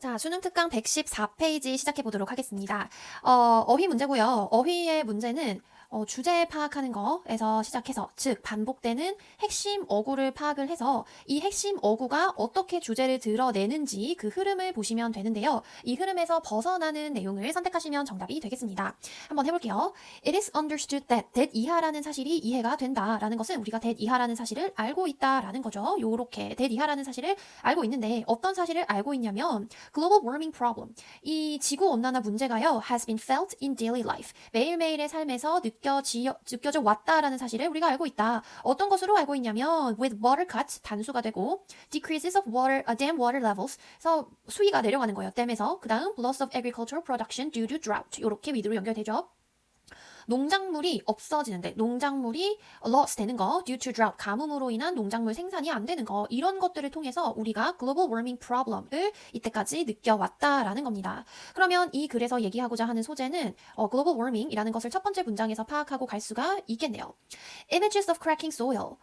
자, 수능 특강 114페이지 시작해 보도록 하겠습니다. 어휘 문제고요. 어휘의 문제는 주제 파악하는 거에서 시작해서, 즉 반복되는 핵심 어구를 파악을 해서 이 핵심 어구가 어떻게 주제를 드러내는지 그 흐름을 보시면 되는데요. 이 흐름에서 벗어나는 내용을 선택하시면 정답이 되겠습니다. 한번 해볼게요. It is understood that 이하라는 사실이 이해가 된다라는 것은 우리가 that 이하라는 사실을 알고 있다라는 거죠. 요렇게 that 이하라는 사실을 알고 있는데 어떤 사실을 알고 있냐면 global warming problem, 이 지구온난화 문제가요 has been felt in daily life, 매일매일의 삶에서 느껴져 왔다라는 사실을 우리가 알고 있다. 어떤 것으로 알고 있냐면 with water cuts, 단수가 되고 decreases of dam water levels, 그래서 수위가 내려가는 거예요. 댐에서. 그 다음 loss of agricultural production due to drought, 이렇게 위로 연결되죠. 농작물이 없어지는데, 농작물이 loss 되는 거, due to drought, 가뭄으로 인한 농작물 생산이 안 되는 거, 이런 것들을 통해서 우리가 global warming problem을 이때까지 느껴왔다라는 겁니다. 그러면 이 글에서 얘기하고자 하는 소재는 global warming이라는 것을 첫 번째 문장에서 파악하고 갈 수가 있겠네요. Images of cracking soil,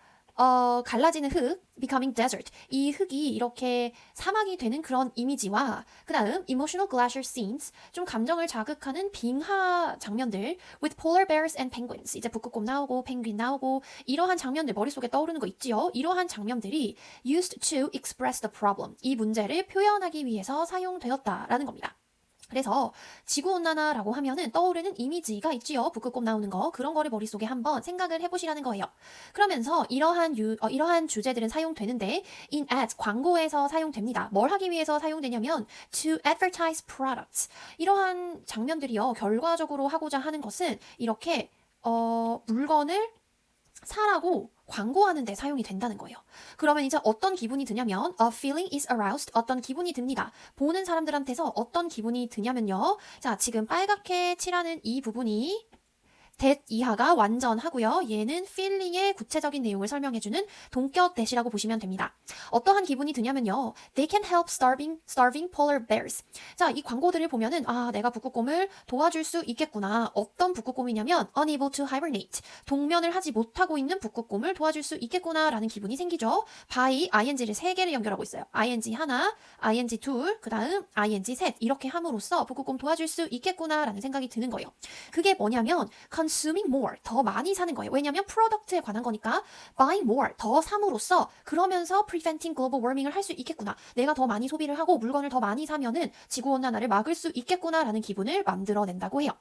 갈라지는 흙, becoming desert, 이 흙이 이렇게 사막이 되는 그런 이미지와, 그 다음 emotional glacier scenes, 좀 감정을 자극하는 빙하 장면들, with polar bears and penguins, 이제 북극곰 나오고 펭귄 나오고 이러한 장면들 머릿속에 떠오르는 거 있지요. 이러한 장면들이 used to express the problem, 이 문제를 표현하기 위해서 사용되었다라는 겁니다. 그래서 지구온난화라고 하면은 떠오르는 이미지가 있지요. 북극곰 나오는 거, 그런 거를 머릿속에 한번 생각을 해보시라는 거예요. 그러면서 이러한 주제들은 사용되는데 in ads, 광고에서 사용됩니다. 뭘 하기 위해서 사용되냐면 to advertise products, 이러한 장면들이요 결과적으로 하고자 하는 것은 이렇게 물건을 사라고 광고하는 데 사용이 된다는 거예요. 그러면 이제 어떤 기분이 드냐면 a feeling is aroused, 어떤 기분이 듭니다. 보는 사람들한테서 어떤 기분이 드냐면요. 자, 지금 빨갛게 칠하는 이 부분이 that 이하가 완전하고요. 얘는 feeling의 구체적인 내용을 설명해주는 동격 that이라고 보시면 됩니다. 어떠한 기분이 드냐면요. They can help starving polar bears. 자, 이 광고들을 보면은 내가 북극곰을 도와줄 수 있겠구나. 어떤 북극곰이냐면 unable to hibernate, 동면을 하지 못하고 있는 북극곰을 도와줄 수 있겠구나라는 기분이 생기죠. by ing를 3개를 연결하고 있어요. ing 하나, ing 둘, 그 다음 ing 셋, 이렇게 함으로써 북극곰 도와줄 수 있겠구나라는 생각이 드는 거예요. 그게 뭐냐면 consuming more, 더 많이 사는 거예요. 왜냐면 프로덕트에 관한 거니까 buy more, 더 삼으로써 그러면서 preventing global warming을 할 수 있겠구나. 내가 더 많이 소비를 하고 물건을 더 많이 사면은 지구온난화를 막을 수 있겠구나라는 기분을 만들어낸다고 해요.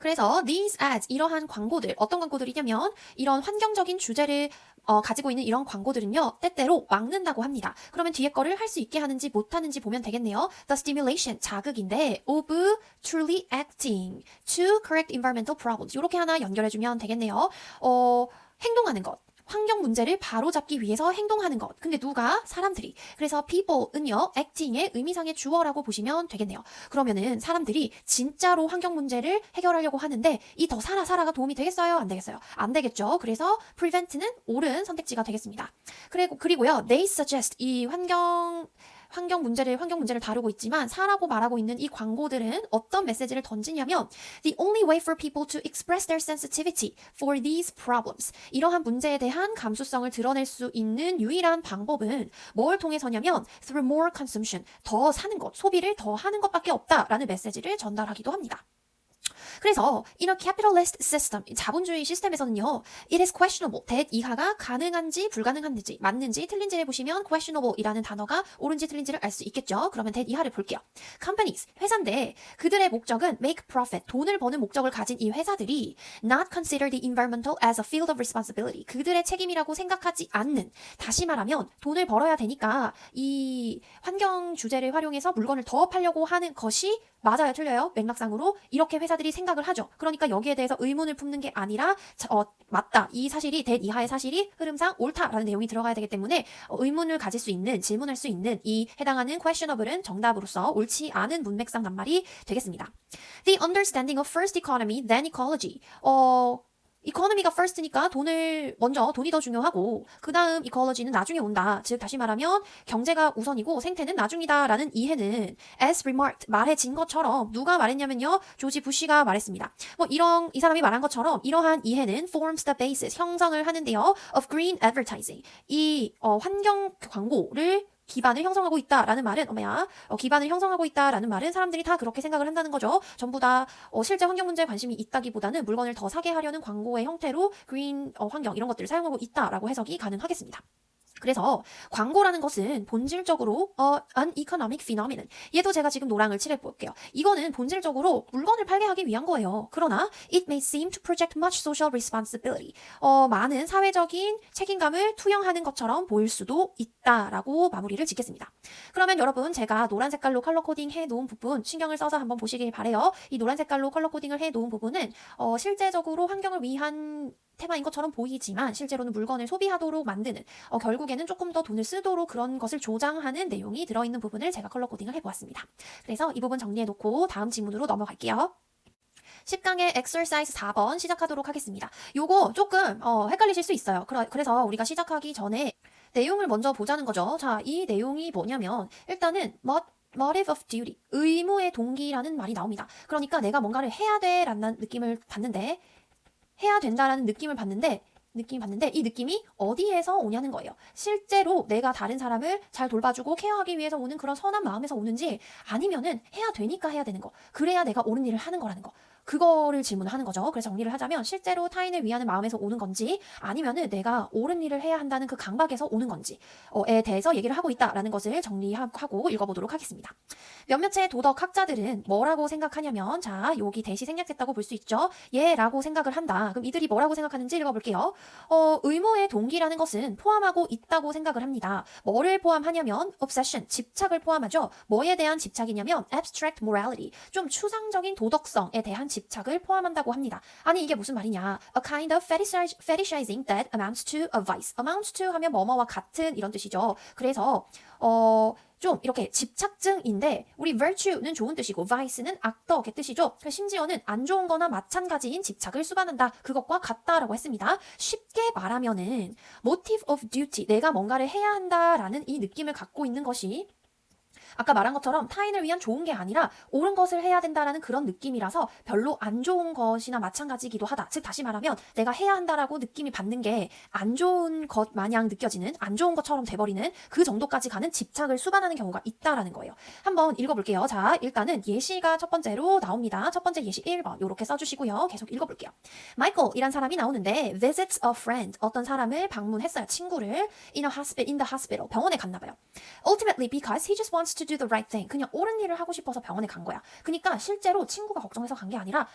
그래서 these ads, 이러한 광고들, 어떤 광고들이냐면 이런 환경적인 주제를 가지고 있는 이런 광고들은요 때때로 막는다고 합니다. 그러면 뒤에 거를 할 수 있게 하는지 못하는지 보면 되겠네요. The stimulation, 자극인데 of truly acting to correct environmental problems, 이렇게 하나 연결해주면 되겠네요. 행동하는 것, 환경 문제를 바로잡기 위해서 행동하는 것. 근데 누가? 사람들이. 그래서 people은요 acting의 의미상의 주어라고 보시면 되겠네요. 그러면은 사람들이 진짜로 환경 문제를 해결하려고 하는데 이 더 살아가 도움이 되겠어요? 안 되겠어요? 안 되겠죠. 그래서 prevent는 옳은 선택지가 되겠습니다. 그리고요 they suggest, 이 환경 문제를 다루고 있지만 사라고 말하고 있는 이 광고들은 어떤 메시지를 던지냐면 the only way for people to express their sensitivity for these problems, 이러한 문제에 대한 감수성을 드러낼 수 있는 유일한 방법은 뭘 통해서냐면 through more consumption, 더 사는 것, 소비를 더 하는 것밖에 없다라는 메시지를 전달하기도 합니다. 그래서 in a capitalist system, 자본주의 시스템에서는요 it is questionable, that 이하가 가능한지 불가능한지, 맞는지 틀린지를 보시면 questionable 이라는 단어가 옳은지 틀린지를 알 수 있겠죠. 그러면 that 이하를 볼게요. companies, 회사인데 그들의 목적은 make profit, 돈을 버는 목적을 가진 이 회사들이 not consider the environmental as a field of responsibility, 그들의 책임이라고 생각하지 않는, 다시 말하면 돈을 벌어야 되니까 이 환경 주제를 활용해서 물건을 더 팔려고 하는 것이 맞아요, 틀려요? 맥락상으로 이렇게 회사들이 생각을 하죠. 그러니까 여기에 대해서 의문을 품는 게 아니라 맞다, 이 사실이 that 이하의 사실이 흐름상 옳다라는 내용이 들어가야 되기 때문에 의문을 가질 수 있는, 질문할 수 있는 이 해당하는 questionable은 정답으로서 옳지 않은 문맥상 낱말이 되겠습니다. The understanding of first economy, then ecology. 이코노미가 first니까 돈이 더 중요하고 그 다음 이콜로지는 나중에 온다. 즉 다시 말하면 경제가 우선이고 생태는 나중이다라는 이해는 as remarked, 말해진 것처럼 누가 말했냐면요 조지 부시가 말했습니다. 이 사람이 말한 것처럼 이러한 이해는 forms the basis, 형성을 하는데요 of green advertising, 이 환경 광고를 기반을 형성하고 있다라는 말은 기반을 형성하고 있다라는 말은 사람들이 다 그렇게 생각을 한다는 거죠. 전부 다 실제 환경 문제에 관심이 있다기보다는 물건을 더 사게 하려는 광고의 형태로 그린 환경 이런 것들을 사용하고 있다라고 해석이 가능하겠습니다. 그래서 광고라는 것은 본질적으로 an economic phenomenon. 얘도 제가 지금 노랑을 칠해 볼게요. 이거는 본질적으로 물건을 팔게 하기 위한 거예요. 그러나 it may seem to project much social responsibility. 많은 사회적인 책임감을 투영하는 것처럼 보일 수도 있다라고 마무리를 짓겠습니다. 그러면 여러분 제가 노란 색깔로 컬러 코딩 해 놓은 부분 신경을 써서 한번 보시길 바래요. 이 노란 색깔로 컬러 코딩을 해 놓은 부분은 실제적으로 환경을 위한 테마인 것처럼 보이지만 실제로는 물건을 소비하도록 만드는 결국에는 조금 더 돈을 쓰도록 그런 것을 조장하는 내용이 들어있는 부분을 제가 컬러 코딩을 해보았습니다. 그래서 이 부분 정리해놓고 다음 지문으로 넘어갈게요. 10강의 exercise 4번 시작하도록 하겠습니다. 요거 조금 헷갈리실 수 있어요. 그래서 우리가 시작하기 전에 내용을 먼저 보자는 거죠. 자, 이 내용이 뭐냐면 일단은 motive of duty, 의무의 동기라는 말이 나옵니다. 그러니까 내가 뭔가를 해야 돼라는 느낌을 받는데 해야 된다라는 느낌을 받는데 이 느낌이 어디에서 오냐는 거예요. 실제로 내가 다른 사람을 잘 돌봐주고 케어하기 위해서 오는 그런 선한 마음에서 오는지 아니면은 해야 되니까 해야 되는 거. 그래야 내가 옳은 일을 하는 거라는 거. 그거를 질문하는 거죠. 그래서 정리를 하자면 실제로 타인을 위하는 마음에서 오는 건지 아니면은 내가 옳은 일을 해야 한다는 그 강박에서 오는 건지에 대해서 얘기를 하고 있다라는 것을 정리하고 읽어보도록 하겠습니다. 몇몇의 도덕학자들은 뭐라고 생각하냐면 자 여기 대시 생략됐다고 볼 수 있죠. 예라고 생각을 한다. 그럼 이들이 뭐라고 생각하는지 읽어볼게요. 의무의 동기라는 것은 포함하고 있다고 생각을 합니다. 뭐를 포함하냐면 obsession, 집착을 포함하죠. 뭐에 대한 집착이냐면 abstract morality, 좀 추상적인 도덕성에 대한 집착을 포함한다고 합니다. 아니 이게 무슨 말이냐. A kind of fetishizing that amounts to a vice. amounts to 하면 뭐뭐와 같은 이런 뜻이죠. 그래서 좀 이렇게 집착증인데 우리 virtue는 좋은 뜻이고 vice는 악덕의 뜻이죠. 심지어는 안 좋은 거나 마찬가지인 집착을 수반한다. 그것과 같다라고 했습니다. 쉽게 말하면은 motive of duty, 내가 뭔가를 해야 한다라는 이 느낌을 갖고 있는 것이 아까 말한 것처럼 타인을 위한 좋은 게 아니라 옳은 것을 해야 된다라는 그런 느낌이라서 별로 안 좋은 것이나 마찬가지이기도 하다. 즉 다시 말하면 내가 해야 한다라고 느낌이 받는 게 안 좋은 것 마냥 느껴지는 안 좋은 것처럼 돼버리는 그 정도까지 가는 집착을 수반하는 경우가 있다라는 거예요. 한번 읽어볼게요. 자 일단은 예시가 첫 번째로 나옵니다. 첫 번째 예시 1번 요렇게 써주시고요. 계속 읽어볼게요. Michael이란 사람이 나오는데 visits a friend, 어떤 사람을 방문했어요. 친구를 in the hospital, 병원에 갔나 봐요. Ultimately because he just wants to do the right thing. 그냥 옳은 일을 하고 싶어서 병원에 간 거야. 그러니까 실제로 친구가 걱정해서 간 게 아니라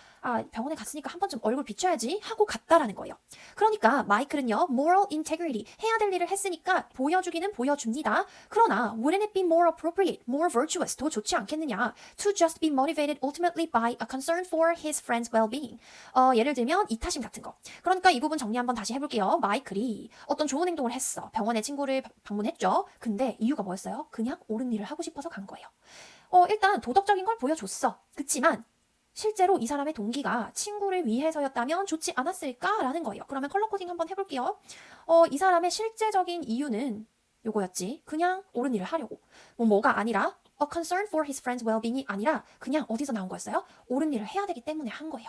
병원에 갔으니까 한 번쯤 얼굴 비춰야지 하고 갔다라는 거예요. 그러니까 마이클은요 moral integrity, 해야 될 일을 했으니까 보여주기는 보여줍니다. 그러나 wouldn't it be more appropriate, more virtuous, 더 좋지 않겠느냐 to just be motivated ultimately by a concern for his friend's well-being. 예를 들면 이타심 같은 거. 그러니까 이 부분 정리 한번 다시 해볼게요. 마이클이 어떤 좋은 행동을 했어. 병원에 친구를 방문했죠. 근데 이유가 뭐였어요? 그냥 옳은 일을 하고 싶어서 간 거예요. 일단 도덕적인 걸 보여줬어. 그치만 실제로 이 사람의 동기가 친구를 위해서였다면 좋지 않았을까라는 거예요. 그러면 컬러 코딩 한번 해볼게요. 이 사람의 실제적인 이유는 요거였지. 그냥 옳은 일을 하려고. 뭐가 아니라 a concern for his friend's well-being이 아니라 그냥 어디서 나온 거였어요? 옳은 일을 해야 되기 때문에 한 거예요.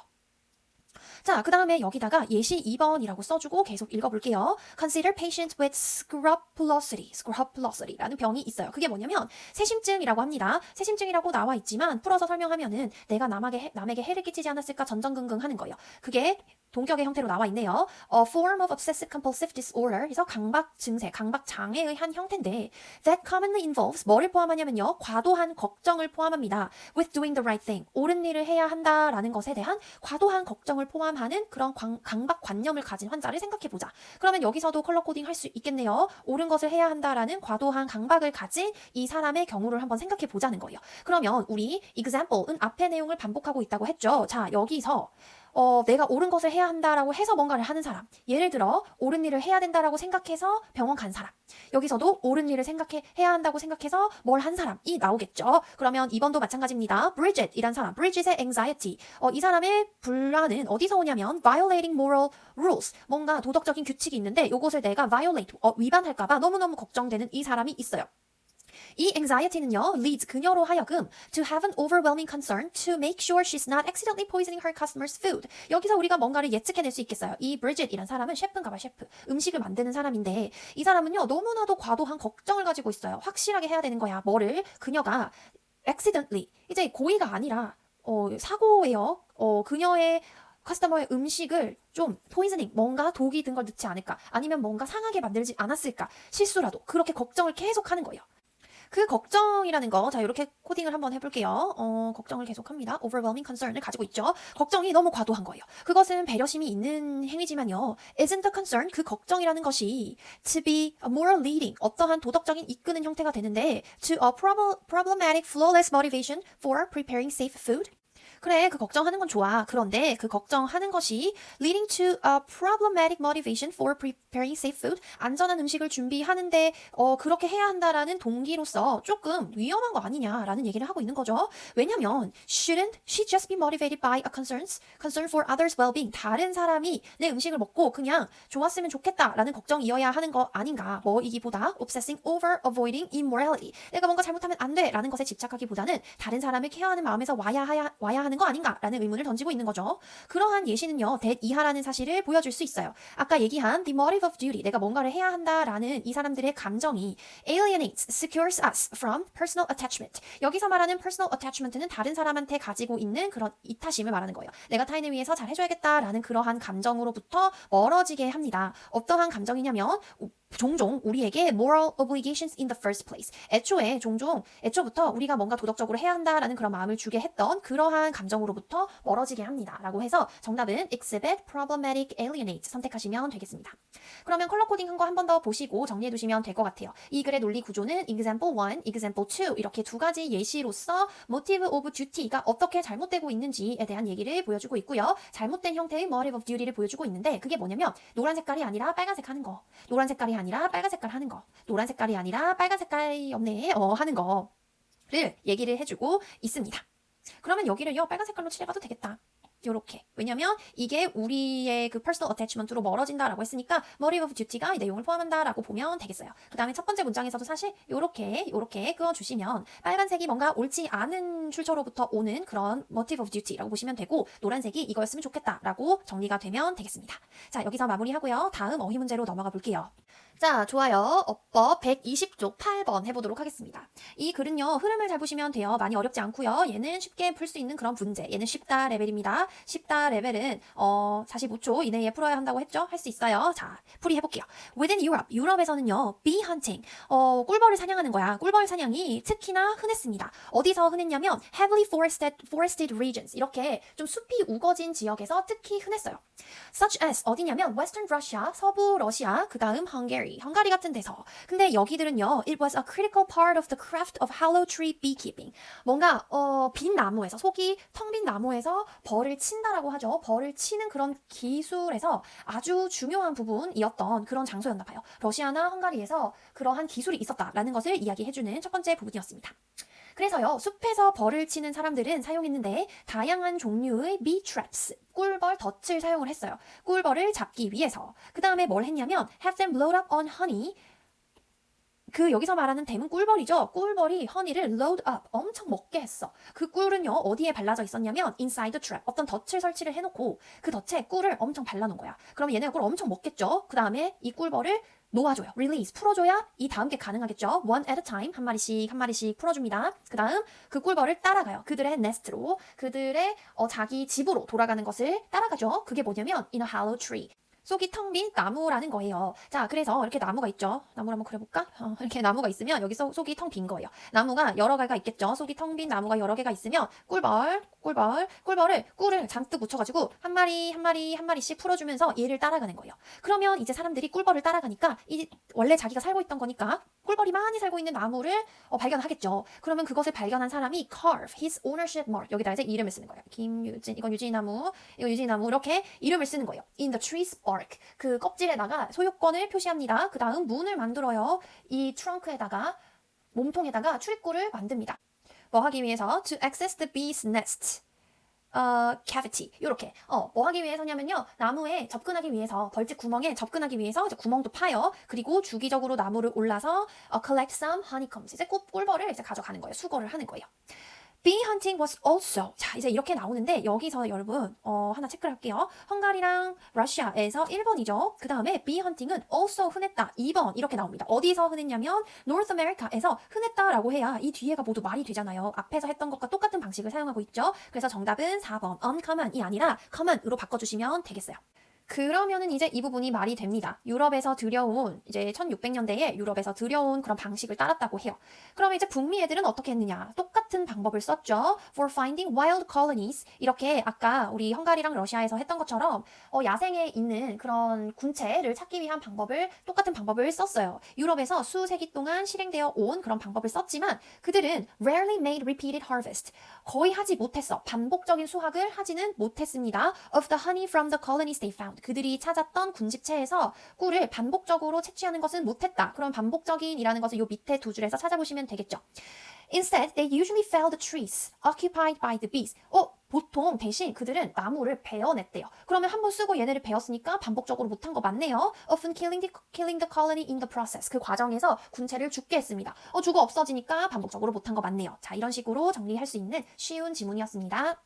자, 그 다음에 여기다가 예시 2번이라고 써주고 계속 읽어볼게요. Consider patients with scrupulosity라는 병이 있어요. 그게 뭐냐면 세심증이라고 합니다. 세심증이라고 나와 있지만 풀어서 설명하면은 내가 남에게 해를 끼치지 않았을까 전전긍긍 하는 거예요. 그게 동격의 형태로 나와 있네요. A form of obsessive compulsive disorder. 그래서 강박 증세, 강박 장애의 한 형태인데 that commonly involves 뭐를 포함하냐면요. 과도한 걱정을 포함합니다. With doing the right thing. 옳은 일을 해야 한다라는 것에 대한 과도한 걱정을 포함하는 그런 강박관념을 가진 환자를 생각해보자. 그러면 여기서도 컬러 코딩 할 수 있겠네요. 옳은 것을 해야 한다라는 과도한 강박을 가진 이 사람의 경우를 한번 생각해보자는 거예요. 그러면 우리 example은 앞의 내용을 반복하고 있다고 했죠. 자, 여기서 내가 옳은 것을 해야 한다라고 해서 뭔가를 하는 사람. 예를 들어 옳은 일을 해야 된다라고 생각해서 병원 간 사람. 여기서도 옳은 일을 해야 한다고 생각해서 뭘 한 사람이 나오겠죠. 그러면 2번도 마찬가지입니다. Bridget이란 사람. Bridget의 anxiety. 이 사람의 불안은 어디서 오냐면 violating moral rules. 뭔가 도덕적인 규칙이 있는데 이것을 내가 violate, 위반할까 봐 너무너무 걱정되는 이 사람이 있어요. 이 anxiety는요, leads 그녀로 하여금 to have an overwhelming concern to make sure she's not accidentally poisoning her customers' food. 여기서 우리가 뭔가를 예측해낼 수 있겠어요. 이 Bridget이란 사람은 셰프인가 봐, 셰프. 음식을 만드는 사람인데 이 사람은요, 너무나도 과도한 걱정을 가지고 있어요. 확실하게 해야 되는 거야. 뭐를? 그녀가 accidentally, 이제 고의가 아니라 사고예요. 그녀의 커스터머의 음식을 좀 포이즈닝, 뭔가 독이 든 걸 넣지 않을까? 아니면 뭔가 상하게 만들지 않았을까? 실수라도 그렇게 걱정을 계속 하는 거예요. 그 걱정이라는 거, 자, 이렇게 코딩을 한번 해볼게요. 걱정을 계속합니다. overwhelming concern을 가지고 있죠. 걱정이 너무 과도한 거예요. 그것은 배려심이 있는 행위지만요. isn't the concern, 그 걱정이라는 것이 to be a moral leading, 어떠한 도덕적인 이끄는 형태가 되는데 to a problematic flawless motivation for preparing safe food. 그래, 그 걱정하는 건 좋아. 그런데 그 걱정하는 것이 leading to a problematic motivation for preparing safe food. 안전한 음식을 준비하는데 그렇게 해야 한다라는 동기로서 조금 위험한 거 아니냐라는 얘기를 하고 있는 거죠. 왜냐면 shouldn't she just be motivated by a concern for others' well-being. 다른 사람이 내 음식을 먹고 그냥 좋았으면 좋겠다라는 걱정이어야 하는 거 아닌가. 뭐이기보다 obsessing over avoiding immorality. 내가 뭔가 잘못하면 안 돼라는 것에 집착하기보다는 다른 사람을 케어하는 마음에서 와야 하는 거 아닌가라는 의문을 던지고 있는 거죠. 그러한 예시는요, that 이하라는 사실을 보여줄 수 있어요. 아까 얘기한 the motive of duty, 내가 뭔가를 해야 한다라는 이 사람들의 감정이 alienates, secures us from personal attachment. 여기서 말하는 personal attachment는 다른 사람한테 가지고 있는 그런 이타심을 말하는 거예요. 내가 타인을 위해서 잘 해줘야겠다라는 그러한 감정으로부터 멀어지게 합니다. 어떠한 감정이냐면 종종 우리에게 moral obligations in the first place. 애초부터 우리가 뭔가 도덕적으로 해야 한다라는 그런 마음을 주게 했던 그러한 감정으로부터 멀어지게 합니다. 라고 해서 정답은 exhibit problematic alienate 선택하시면 되겠습니다. 그러면 컬러 코딩 한 거 한 번 더 보시고 정리해 두시면 될 것 같아요. 이 글의 논리 구조는 example 1, example 2 이렇게 두 가지 예시로서 motive of duty가 어떻게 잘못되고 있는지에 대한 얘기를 보여주고 있고요. 잘못된 형태의 motive of duty를 보여주고 있는데 그게 뭐냐면 노란 색깔이 아니라 빨간색 하는 거. 노란 색깔이 아니라 빨간 색깔 하는 거. 노란 색깔이 아니라 빨간 색깔이 없네. 하는 거를 얘기를 해주고 있습니다. 그러면 여기를요, 빨간 색깔로 칠해봐도 되겠다. 요렇게. 왜냐면 이게 우리의 그 personal attachment로 멀어진다라고 했으니까 motive of duty가 이 내용을 포함한다라고 보면 되겠어요. 그 다음에 첫 번째 문장에서도 사실 요렇게 그어주시면 빨간색이 뭔가 옳지 않은 출처로부터 오는 그런 motive of duty라고 보시면 되고 노란색이 이거였으면 좋겠다라고 정리가 되면 되겠습니다. 자, 여기서 마무리하고요. 다음 어휘 문제로 넘어가 볼게요. 자, 좋아요. 어법 120쪽 8번 해보도록 하겠습니다. 이 글은요, 흐름을 잘 보시면 돼요. 많이 어렵지 않고요. 얘는 쉽게 풀 수 있는 그런 문제. 얘는 쉽다 레벨입니다. 쉽다 레벨은 45초 이내에 풀어야 한다고 했죠? 할 수 있어요. 자, 풀이 해볼게요. Within Europe, 유럽에서는요, bee hunting, 꿀벌을 사냥하는 거야. 꿀벌 사냥이 특히나 흔했습니다. 어디서 흔했냐면 heavily forested regions, 이렇게 좀 숲이 우거진 지역에서 특히 흔했어요. Such as 어디냐면 Western Russia, 서부 러시아, 그 다음 Hungary, 헝가리 같은 데서. 근데 여기들은요, it was a critical part of the craft of hollow tree beekeeping. 뭔가 빈 나무에서, 속이 텅 빈 나무에서 벌을 친다라고 하죠. 벌을 치는 그런 기술에서 아주 중요한 부분이었던 그런 장소였나 봐요. 러시아나 헝가리에서 그러한 기술이 있었다라는 것을 이야기해주는 첫 번째 부분이었습니다. 그래서요, 숲에서 벌을 치는 사람들은 사용했는데 다양한 종류의 bee traps, 꿀벌 덫을 사용을 했어요. 꿀벌을 잡기 위해서. 그 다음에 뭘 했냐면 have them load up on honey. 여기서 말하는 댐은 꿀벌이죠. 꿀벌이 허니를 load up, 엄청 먹게 했어. 그 꿀은요, 어디에 발라져 있었냐면 inside the trap, 어떤 덫을 설치를 해놓고 그 덫에 꿀을 엄청 발라놓은 거야. 그럼 얘네가 꿀 엄청 먹겠죠. 그 다음에 이 꿀벌을 놓아줘요. release, 풀어줘야 이 다음 게 가능하겠죠. one at a time, 한 마리씩 풀어줍니다. 그 다음 그 꿀벌을 따라가요. 그들의 nest로, 그들의 자기 집으로 돌아가는 것을 따라가죠. 그게 뭐냐면 in a hollow tree. 속이 텅 빈 나무라는 거예요. 자, 그래서 이렇게 나무가 있죠. 나무를 한번 그려볼까? 이렇게 나무가 있으면 여기 속이 텅 빈 거예요. 나무가 여러 개가 있겠죠. 속이 텅 빈 나무가 여러 개가 있으면 꿀벌을 꿀을 잔뜩 묻혀가지고 한 마리씩 풀어주면서 얘를 따라가는 거예요. 그러면 이제 사람들이 꿀벌을 따라가니까 원래 자기가 살고 있던 거니까 꿀벌이 많이 살고 있는 나무를 발견하겠죠. 그러면 그것을 발견한 사람이 carve his ownership mark, 여기다 이제 이름을 쓰는 거예요. 김유진, 이건 유진나무, 이건 유진나무, 이렇게 이름을 쓰는 거예요. in the tree's bark, 그 껍질에다가 소유권을 표시합니다. 그 다음 문을 만들어요. 이 트렁크에다가, 몸통에다가 출입구를 만듭니다. 뭐 하기 위해서 to access the bee's nest, cavity 이렇게 뭐 하기 위해서냐면요 나무에 접근하기 위해서 벌집 구멍에 접근하기 위해서 이제 구멍도 파요. 그리고 주기적으로 나무를 올라서 collect some honeycombs 이제 꿀벌을 이제 가져가는 거예요. 수거를 하는 거예요. Bee hunting was also 자 이제 이렇게 나오는데 여기서 여러분 하나 체크를 할게요. 헝가리랑 러시아에서 1번이죠. 그 다음에 bee hunting은 also 흔했다 2번 이렇게 나옵니다. 어디서 흔했냐면 North America에서 흔했다라고 해야 이 뒤에가 모두 말이 되잖아요. 앞에서 했던 것과 똑같은 방식을 사용하고 있죠. 그래서 정답은 4번 uncommon이 아니라 common으로 바꿔주시면 되겠어요. 그러면은 이제 이 부분이 말이 됩니다. 유럽에서 들여온 이제 1600년대에 유럽에서 들여온 그런 방식을 따랐다고 해요. 그러면 이제 북미 애들은 어떻게 했느냐? 똑같은 방법을 썼죠. For finding wild colonies 이렇게 아까 우리 헝가리랑 러시아에서 했던 것처럼 야생에 있는 그런 군체를 찾기 위한 똑같은 방법을 썼어요. 유럽에서 수세기 동안 실행되어 온 그런 방법을 썼지만 그들은 rarely made repeated harvest 거의 하지 못했어. 반복적인 수확을 하지는 못했습니다. Of the honey from the colonies they found 그들이 찾았던 군집체에서 꿀을 반복적으로 채취하는 것은 못했다. 그럼 반복적인이라는 것을 요 밑에 두 줄에서 찾아보시면 되겠죠. Instead, they usually fell the trees occupied by the bees. 보통 대신 그들은 나무를 베어냈대요. 그러면 한번 쓰고 얘네를 베었으니까 반복적으로 못한 거 맞네요. Often killing the colony in the process. 그 과정에서 군체를 죽게 했습니다. 죽어 없어지니까 반복적으로 못한 거 맞네요. 자, 이런 식으로 정리할 수 있는 쉬운 지문이었습니다.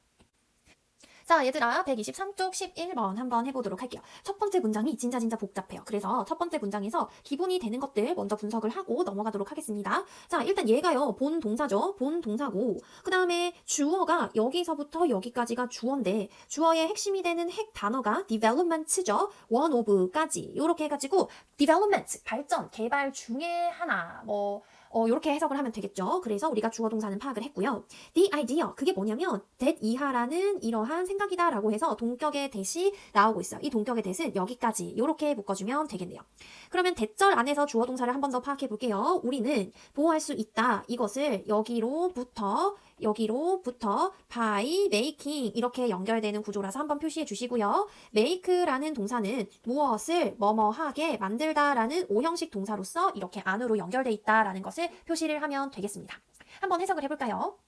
자, 얘들아 123쪽 11번 한번 해보도록 할게요. 첫 번째 문장이 진짜 복잡해요. 그래서 첫 번째 문장에서 기본이 되는 것들 먼저 분석을 하고 넘어가도록 하겠습니다. 자, 일단 얘가요. 본 동사죠. 본 동사고 그 다음에 주어가 여기서부터 여기까지가 주어인데 주어의 핵심이 되는 핵 단어가 development죠. one of까지 이렇게 해가지고 development, 발전, 개발 중에 하나 이렇게 해석을 하면 되겠죠. 그래서 우리가 주어 동사는 파악을 했고요. The idea, 그게 뭐냐면 that 이하라는 이러한 생각이다 라고 해서 동격의 that이 나오고 있어요. 이 동격의 that은 여기까지 이렇게 묶어주면 되겠네요. 그러면 대절 안에서 주어 동사를 한 번 더 파악해 볼게요. 우리는 보호할 수 있다. 이것을 여기로부터 by making 이렇게 연결되는 구조라서 한번 표시해 주시고요. make라는 동사는 무엇을 뭐뭐하게 만들다라는 오형식 동사로서 이렇게 안으로 연결돼 있다라는 것을 표시를 하면 되겠습니다. 한번 해석을 해볼까요?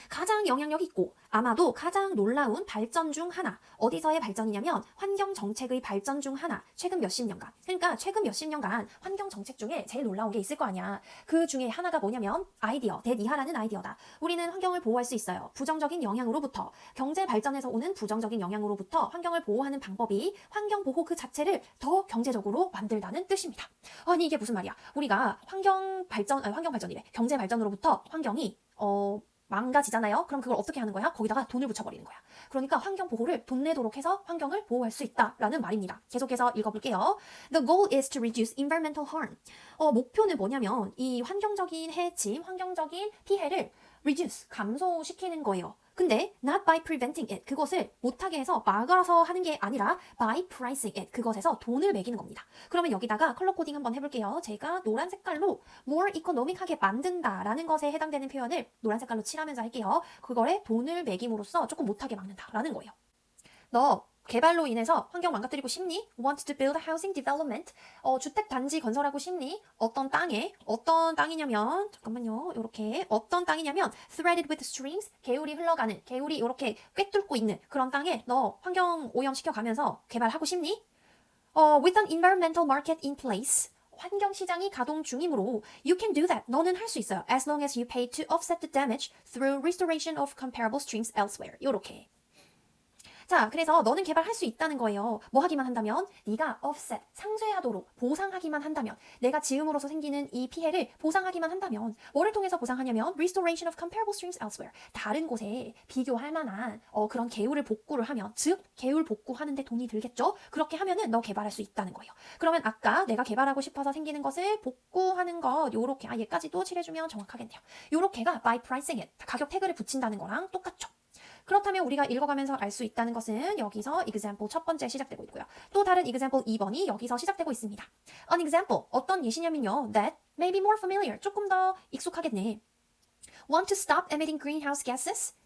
가장 영향력 있고 아마도 가장 놀라운 발전 중 하나. 어디서의 발전이냐면 환경 정책의 발전 중 하나. 최근 몇십 년간. 그러니까 최근 몇십 년간 환경 정책 중에 제일 놀라운 게 있을 거 아니야. 그 중에 하나가 뭐냐면 아이디어, 대이하라는 아이디어다. 우리는 환경을 보호할 수 있어요. 부정적인 영향으로부터 경제 발전에서 오는 부정적인 영향으로부터 환경을 보호하는 방법이 환경 보호 그 자체를 더 경제적으로 만들다는 뜻입니다. 아니 이게 무슨 말이야? 우리가 환경 발전이래. 경제 발전으로부터 환경이 망가지잖아요. 그럼 그걸 어떻게 하는 거야? 거기다가 돈을 붙여버리는 거야. 그러니까 환경 보호를 돈 내도록 해서 환경을 보호할 수 있다라는 말입니다. 계속해서 읽어볼게요. The goal is to reduce environmental harm. 목표는 뭐냐면 이 환경적인 해침, 환경적인 피해를 reduce, 감소시키는 거예요. 근데 not by preventing it, 그것을 못하게 해서 막아서 하는 게 아니라 by pricing it, 그것에서 돈을 매기는 겁니다. 그러면 여기다가 컬러 코딩 한번 해볼게요. 제가 노란 색깔로 more economic하게 만든다라는 것에 해당되는 표현을 노란 색깔로 칠하면서 할게요. 그거에 돈을 매김으로써 조금 못하게 막는다라는 거예요. 너 개발로 인해서 환경 망가뜨리고 싶니? Want to build housing development? 주택 단지 건설하고 싶니? 어떤 땅이냐면 잠깐만요. 이렇게 어떤 땅이냐면 threaded with streams, 개울이 흘러가는, 개울이 이렇게 꿰뚫고 있는 그런 땅에 너 환경 오염 시켜가면서 개발하고 싶니? With an environmental market in place. 환경 시장이 가동 중이므로 you can do that. 너는 할 수 있어요. As long as you pay to offset the damage through restoration of comparable streams elsewhere. 이렇게. 자, 그래서 너는 개발할 수 있다는 거예요. 뭐 하기만 한다면? 네가 offset, 상쇄하도록 보상하기만 한다면, 내가 지음으로써 생기는 이 피해를 보상하기만 한다면, 뭐를 통해서 보상하냐면 restoration of comparable streams elsewhere. 다른 곳에 비교할 만한 그런 개울을 복구를 하면, 즉 개울 복구하는데 돈이 들겠죠? 그렇게 하면은 너 개발할 수 있다는 거예요. 그러면 아까 내가 개발하고 싶어서 생기는 것을 복구하는 것 요렇게 얘까지도 칠해주면 정확하겠네요. 요렇게가 by pricing it, 가격 태그를 붙인다는 거랑 똑같죠. 그렇다면 우리가 읽어가면서 알 수 있다는 것은 여기서 example 첫 번째 시작되고 있고요. 또 다른 example 2번이 여기서 시작되고 있습니다. An example, 어떤 예시냐면요. That may be more familiar, 조금 더 익숙하겠네. Want to stop emitting greenhouse gases?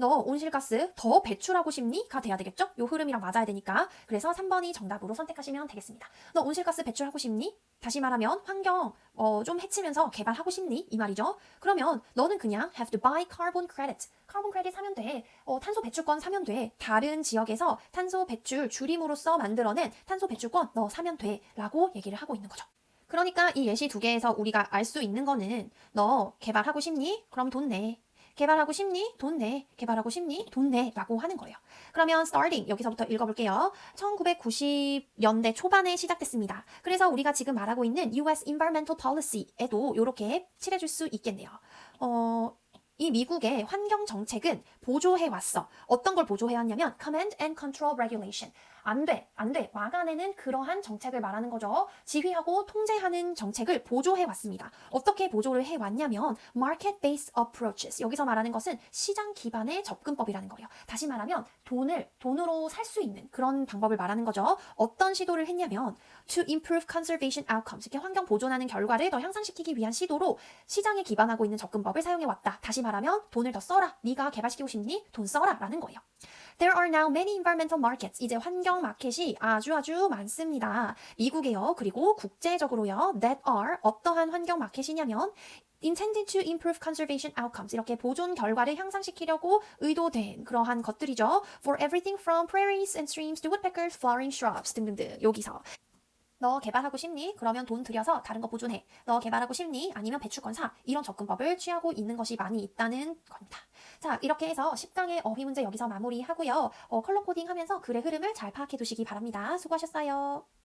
너 온실가스 더 배출하고 싶니? 가 돼야 되겠죠? 요 흐름이랑 맞아야 되니까. 그래서 3번이 정답으로 선택하시면 되겠습니다. 너 온실가스 배출하고 싶니? 다시 말하면 환경 좀 해치면서 개발하고 싶니? 이 말이죠. 그러면 너는 그냥 have to buy carbon credit. 카본 크레딧 사면 돼. 탄소 배출권 사면 돼. 다른 지역에서 탄소 배출 줄임으로써 만들어낸 탄소 배출권 너 사면 돼. 라고 얘기를 하고 있는 거죠. 그러니까 이 예시 두 개에서 우리가 알 수 있는 거는 너 개발하고 싶니? 그럼 돈 내. 개발하고 싶니? 돈 내. 개발하고 싶니? 돈 내. 라고 하는 거예요. 그러면 starting 여기서부터 읽어볼게요. 1990년대 초반에 시작됐습니다. 그래서 우리가 지금 말하고 있는 US Environmental Policy에도 이렇게 칠해줄 수 있겠네요. 이 미국의 환경 정책은 보조해 왔어. 어떤 걸 보조해 왔냐면 Command and Control Regulation. 안 돼. 막아내는 그러한 정책을 말하는 거죠. 지휘하고 통제하는 정책을 보조해 왔습니다. 어떻게 보조를 해 왔냐면 Market-based approaches. 여기서 말하는 것은 시장 기반의 접근법이라는 거예요. 다시 말하면 돈으로 살 수 있는 그런 방법을 말하는 거죠. 어떤 시도를 했냐면 To improve conservation outcomes. 이렇게 환경 보존하는 결과를 더 향상시키기 위한 시도로 시장에 기반하고 있는 접근법을 사용해 왔다. 다시 말하면 돈을 더 써라. 네가 개발시키고 싶니? 돈 써라. 라는 거예요. There are now many environmental markets. 이제 환경 마켓이 아주 많습니다. 미국에요. 그리고 국제적으로요. That are 어떠한 환경 마켓이냐면 intended to improve conservation outcomes. 이렇게 보존 결과를 향상시키려고 의도된 그러한 것들이죠. For everything from prairies and streams to woodpeckers, flowering shrubs 등등등. 여기서 너 개발하고 싶니? 그러면 돈 들여서 다른 거 보존해. 너 개발하고 싶니? 아니면 배출권 사. 이런 접근법을 취하고 있는 것이 많이 있다는 겁니다. 자, 이렇게 해서 10강의 어휘 문제 여기서 마무리하고요. 컬러 코딩 하면서 글의 흐름을 잘 파악해 두시기 바랍니다. 수고하셨어요.